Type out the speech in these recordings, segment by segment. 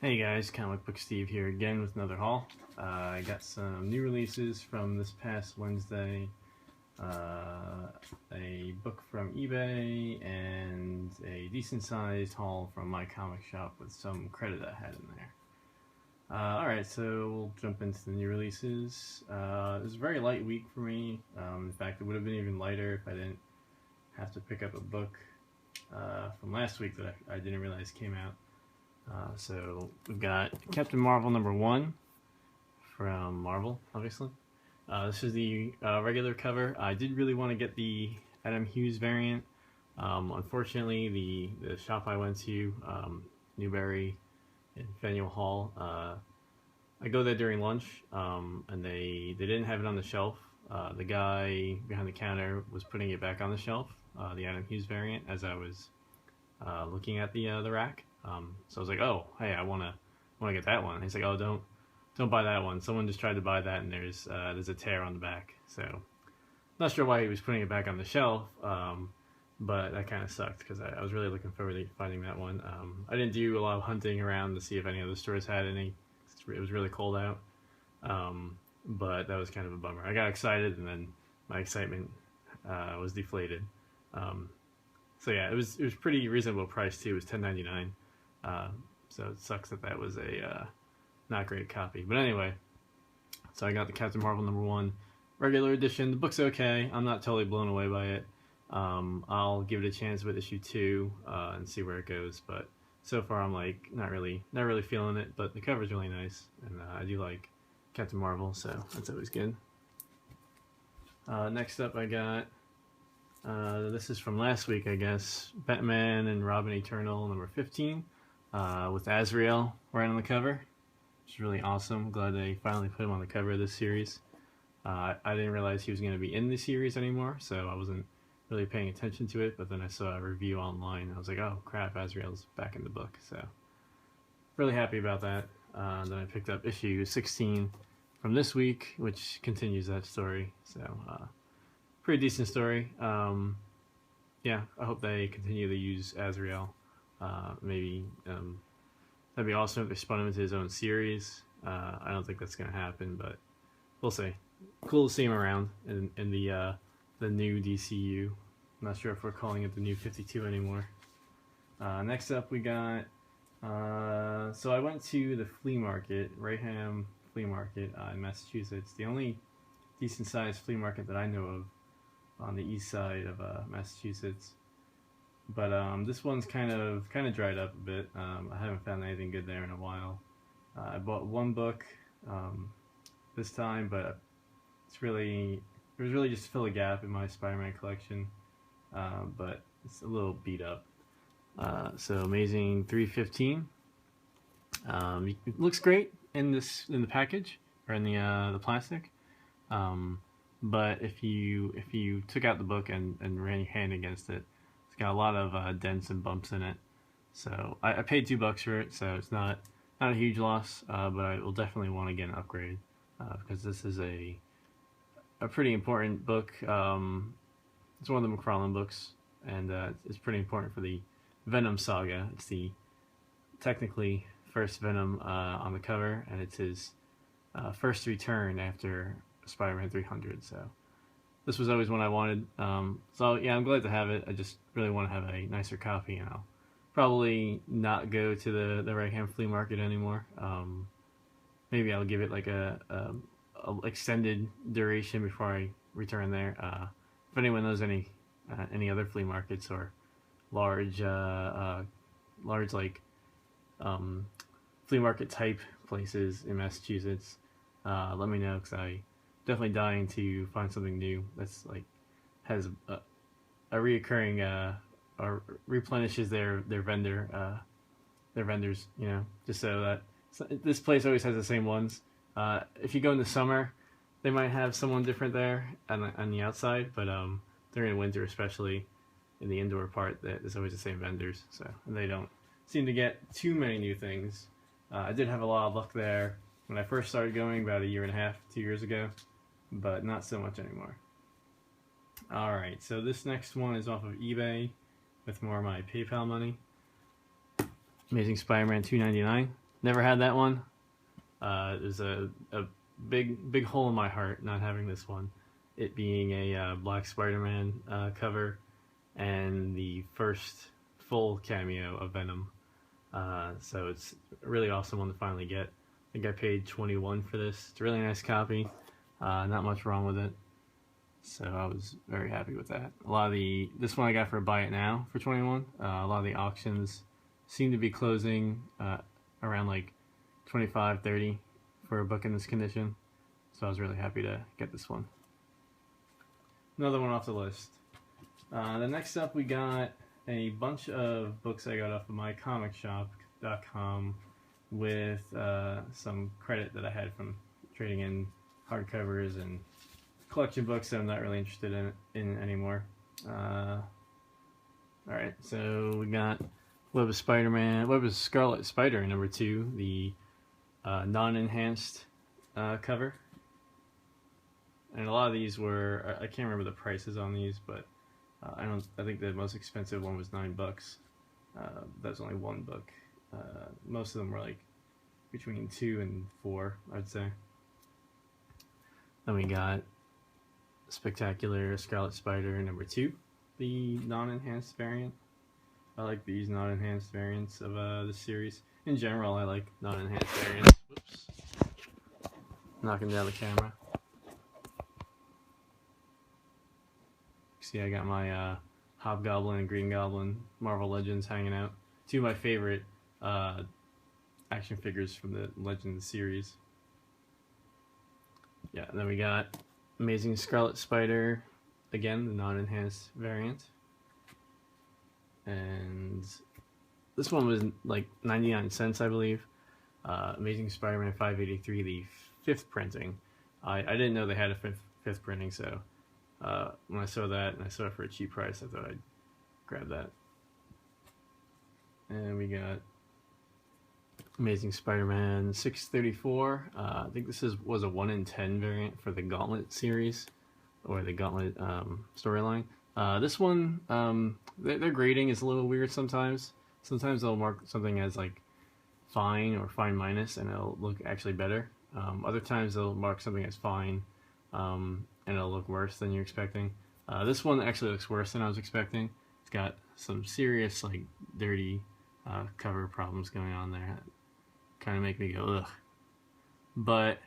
Hey guys, Comic Book Steve here again with another haul. I got some new releases from this past Wednesday, a book from eBay, and a decent sized haul from my comic shop with some credit I had in there. Alright, so we'll jump into the new releases. It was a very light week for me. In fact, it would have been even lighter if I didn't have to pick up a book from last week that I didn't realize came out. So we've got Captain Marvel #1 from Marvel, obviously. This is the regular cover. I did really want to get the Adam Hughes variant. Unfortunately, the shop I went to, Newberry in Faneuil Hall, I go there during lunch, and they didn't have it on the shelf. The guy behind the counter was putting it back on the shelf, the Adam Hughes variant, as I was looking at the rack. So I was like, oh, hey, I wanna get that one. And he's like, oh, don't buy that one. Someone just tried to buy that, and there's a tear on the back. So not sure why he was putting it back on the shelf, but that kind of sucked because I was really looking forward to finding that one. I didn't do a lot of hunting around to see if any other stores had any. It was really cold out, but that was kind of a bummer. I got excited, and then my excitement was deflated. So yeah, it was pretty reasonable price too. It was $10.99. So it sucks that was a not great copy. But anyway, so I got the Captain Marvel #1 regular edition. The book's okay. I'm not totally blown away by it. I'll give it a chance with issue 2 and see where it goes. But so far, I'm like not really feeling it. But the cover's really nice, and I do like Captain Marvel, so that's always good. Next up, I got. This is from last week, I guess. Batman and Robin Eternal #15 with Azrael right on the cover, which is really awesome. Glad they finally put him on the cover of this series. I didn't realize he was going to be in the series anymore, so I wasn't really paying attention to it, but then I saw a review online. I was like, oh crap, Azrael's back in the book, so really happy about that. Then I picked up issue 16 from this week, which continues that story, so pretty decent story. Yeah, I hope they continue to use Azrael. Maybe that'd be awesome if they spun him into his own series. I don't think that's gonna happen, but we'll see. Cool to see him around in the new DCU. I'm not sure if we're calling it the New 52 anymore. Next up, we got. So I went to the flea market, Rayham Flea Market in Massachusetts. The only decent-sized flea market that I know of on the east side of Massachusetts. But this one's kind of dried up a bit. I haven't found anything good there in a while. I bought one book this time, but it was really just to fill a gap in my SpiderMan collection. But it's a little beat up. So Amazing 315. It looks great in the package or in the plastic. But if you took out the book and ran your hand against it, it's got a lot of dents and bumps in it. So I paid $2 for it, so it's not a huge loss. But I will definitely want to get an upgrade because this is a pretty important book. It's one of the McFarlane books, and it's pretty important for the Venom saga. It's the technically first Venom on the cover, and it's his first return after Spider-Man 300, so this was always one I wanted. So yeah, I'm glad to have it. I just really want to have a nicer copy, and I'll probably not go to the Rayham Flea Market anymore. Maybe I'll give it like a extended duration before I return there. If anyone knows any other flea markets or large like flea market type places in Massachusetts, let me know, because I definitely dying to find something new that's like has a reoccurring or replenishes their vendors, you know, just so that this place always has the same ones. If you go in the summer, they might have someone different there on the outside, but during the winter, especially in the indoor part, there's always the same vendors. So, and they don't seem to get too many new things. I did have a lot of luck there when I first started going about 1.5 to 2 years ago, but not so much anymore. Alright, so this next one is off of eBay with more of my PayPal money. Amazing Spider-Man $2.99. Never had that one. There's a big hole in my heart not having this one. It being a Black Spider-Man cover and the first full cameo of Venom. So it's a really awesome one to finally get. I think I paid $21 for this. It's a really nice copy. Not much wrong with it. So I was very happy with that. This one I got for a buy it now for $21. A lot of the auctions seem to be closing around like $25, $30 for a book in this condition. So I was really happy to get this one. Another one off the list. The next up, we got a bunch of books I got off of mycomicshop.com with some credit that I had from trading in hardcovers and collection books that I'm not really interested in anymore. Alright, so we got Web of Scarlet Spider #2, the non-enhanced cover. And a lot of these were, I can't remember the prices on these, but I think the most expensive one was $9. That's only one book. Most of them were like between 2 and 4, I'd say. Then we got Spectacular Scarlet Spider #2, the non-enhanced variant. I like these non-enhanced variants of this series. In general, I like non-enhanced variants. Whoops. Knocking down the camera. See, I got my Hobgoblin and Green Goblin Marvel Legends hanging out. Two of my favorite action figures from the Legends series. Yeah, and then we got Amazing Scarlet Spider, again, the non-enhanced variant. And this one was like 99 cents, I believe. Amazing Spider-Man 583, the 5th printing. I didn't know they had a fifth printing, so when I saw that, and I saw it for a cheap price, I thought I'd grab that. And we got Amazing Spider-Man 634. I think this was a 1 in 10 variant for the Gauntlet series, or the Gauntlet storyline. This one, their grading is a little weird sometimes. Sometimes they'll mark something as like fine or fine minus, and it'll look actually better. Other times they'll mark something as fine, and it'll look worse than you're expecting. This one actually looks worse than I was expecting. It's got some serious, like, dirty cover problems going on there. Kind of make me go ugh. But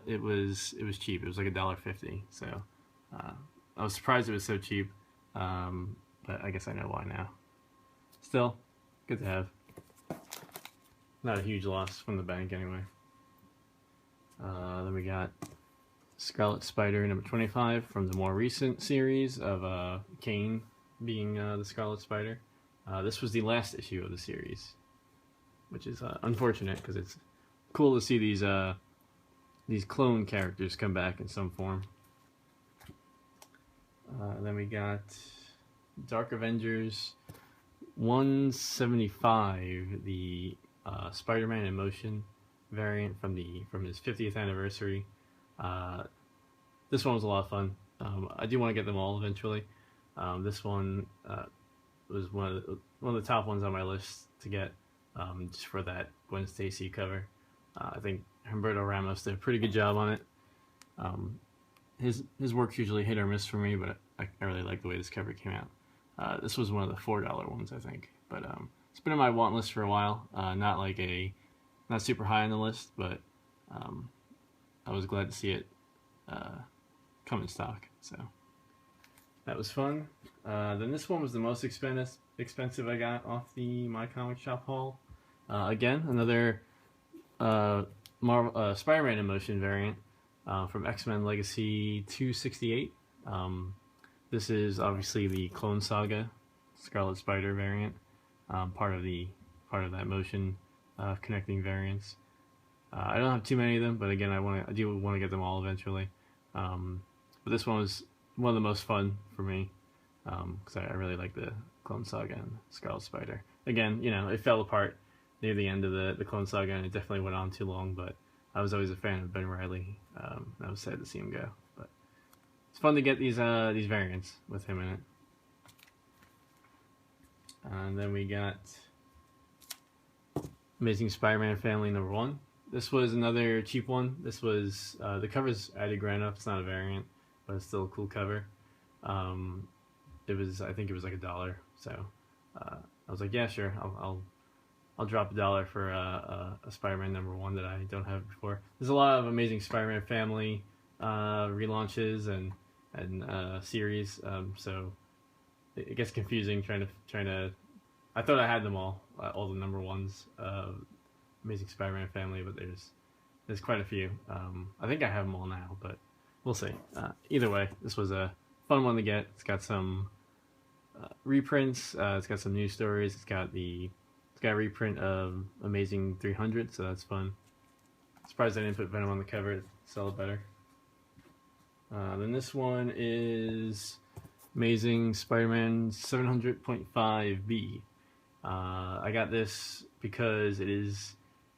it was cheap. It was like $1.50. So I was surprised it was so cheap. But I guess I know why now. Still, good to have. Not a huge loss from the bank anyway. Then we got Scarlet Spider #25 from the more recent series of Kane being the Scarlet Spider. This was the last issue of the series, which is unfortunate because it's cool to see these clone characters come back in some form. Then we got Dark Avengers 175, the Spider-Man in Motion variant from his 50th anniversary. This one was a lot of fun. I do want to get them all eventually. This one was one of the top ones on my list to get, just for that Gwen Stacy cover. I think Humberto Ramos did a pretty good job on it. His work's usually hit or miss for me, but I really like the way this cover came out. This was one of the $4 ones, I think, but it's been on my want list for a while. Not super high on the list, but I was glad to see it come in stock. So that was fun. Then this one was the most expensive I got off the My Comic Shop haul. Again, another Spider-Man in Motion variant from XMen Legacy 268. This is obviously the Clone Saga Scarlet Spider variant, part of that motion connecting variants. I don't have too many of them, but again, I do want to get them all eventually. But this one was one of the most fun for me because I really like the Clone Saga and Scarlet Spider. Again, you know, it fell apart near the end of the Clone Saga, and it definitely went on too long. But I was always a fan of Ben Reilly. I was sad to see him go, but it's fun to get these variants with him in it. And then we got Amazing Spider-Man Family #1. This was another cheap one. This was the cover's added grand enough. It's not a variant, but it's still a cool cover. It was, I think it was like $1. So I was like, yeah, sure, I'll drop $1 for a Spider-Man #1 that I don't have before. There's a lot of Amazing Spider-Man Family relaunches and series, so it gets confusing trying to. I thought I had them all the #1s, Amazing Spider-Man Family, but there's quite a few. I think I have them all now, but we'll see. Either way, this was a fun one to get. It's got some reprints. It's got some news stories. It's got a reprint of Amazing 300, so that's fun. Surprised I didn't put Venom on the cover to sell it better. Then this one is Amazing Spider-Man 700.5B. I got this because it is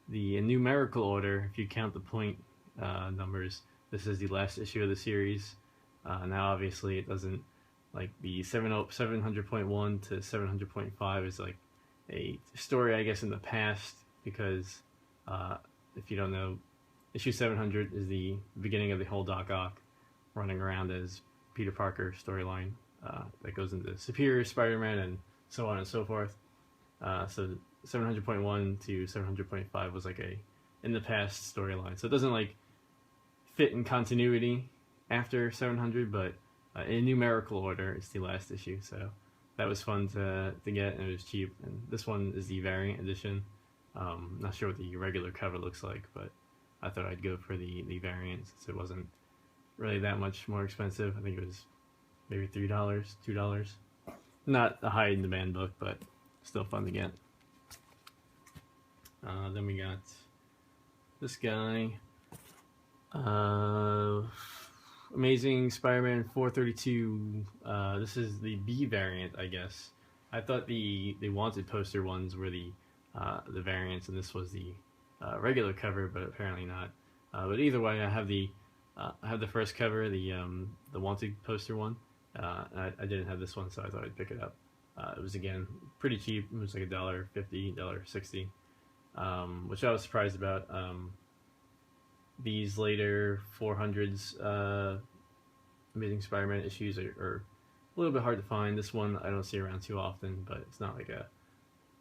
the numerical order. If you count the point numbers, this is the last issue of the series. Now, obviously, it doesn't, like, the 700.1 to 700.5 is like a story, I guess, in the past, because if you don't know, issue 700 is the beginning of the whole Doc Ock running around as Peter Parker storyline that goes into Superior Spider-Man and so on and so forth. So 700.1 to 700.5 was like a in the past storyline, so it doesn't like fit in continuity after 700, but in numerical order it's the last issue, so that was fun to get, and it was cheap. And this one is the variant edition. Not sure what the regular cover looks like, but I thought I'd go for the variant since it wasn't really that much more expensive. I think it was maybe $3, $2. Not a high in demand book, but still fun to get. Then we got this guy, Amazing Spider-Man 432. This is the B variant, I guess. I thought the wanted poster ones were the variants, and this was the regular cover, but apparently not. But either way, I have the first cover, the wanted poster one. I didn't have this one, so I thought I'd pick it up. It was, again, pretty cheap. It was like $1.50, $1.60, which I was surprised about. These later 400s Amazing Spider-Man issues are a little bit hard to find. This one I don't see around too often, but it's not like a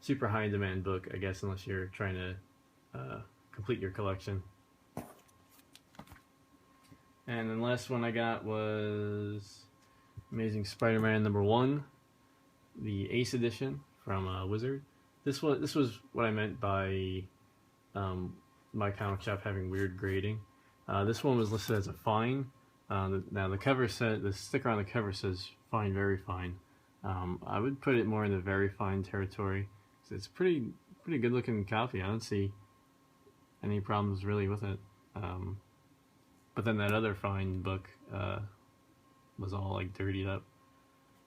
super high in demand book, I guess, unless you're trying to complete your collection. And then the last one I got was Amazing Spider-Man #1, the Ace edition from Wizard. This was what I meant by my comic shop having weird grading. This one was listed as a fine. Now the cover the sticker on the cover says fine, very fine. I would put it more in the very fine territory. So it's pretty good looking copy. I don't see any problems really with it. But then that other fine book was all like dirtied up.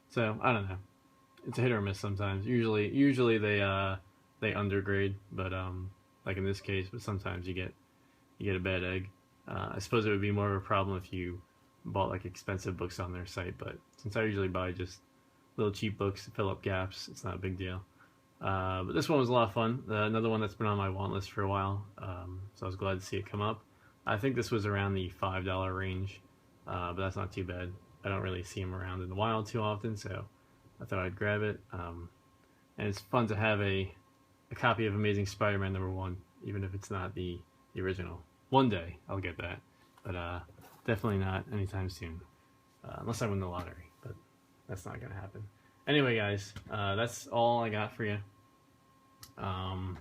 So I don't know. It's a hit or miss sometimes. Usually they undergrade, but like in this case, but sometimes you get a bad egg. I suppose it would be more of a problem if you bought like expensive books on their site, but since I usually buy just little cheap books to fill up gaps, it's not a big deal. But this one was a lot of fun. Another one that's been on my want list for a while, so I was glad to see it come up. I think this was around the $5 range, but that's not too bad. I don't really see them around in the wild too often, so I thought I'd grab it. And it's fun to have a copy of Amazing Spider-Man #1, even if it's not the original. One day I'll get that, but definitely not anytime soon, unless I win the lottery, but that's not going to happen. Anyway, guys, that's all I got for you. Don't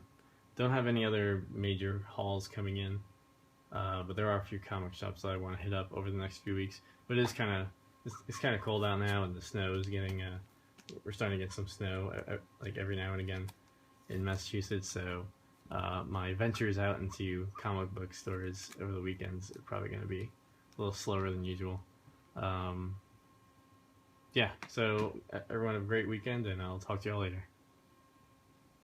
have any other major hauls coming in, but there are a few comic shops that I want to hit up over the next few weeks. But it's kind of cold out now, and the snow is getting. We're starting to get some snow like every now and again in Massachusetts, so my ventures out into comic book stores over the weekends are probably going to be a little slower than usual. Yeah, so everyone have a great weekend, and I'll talk to y'all later.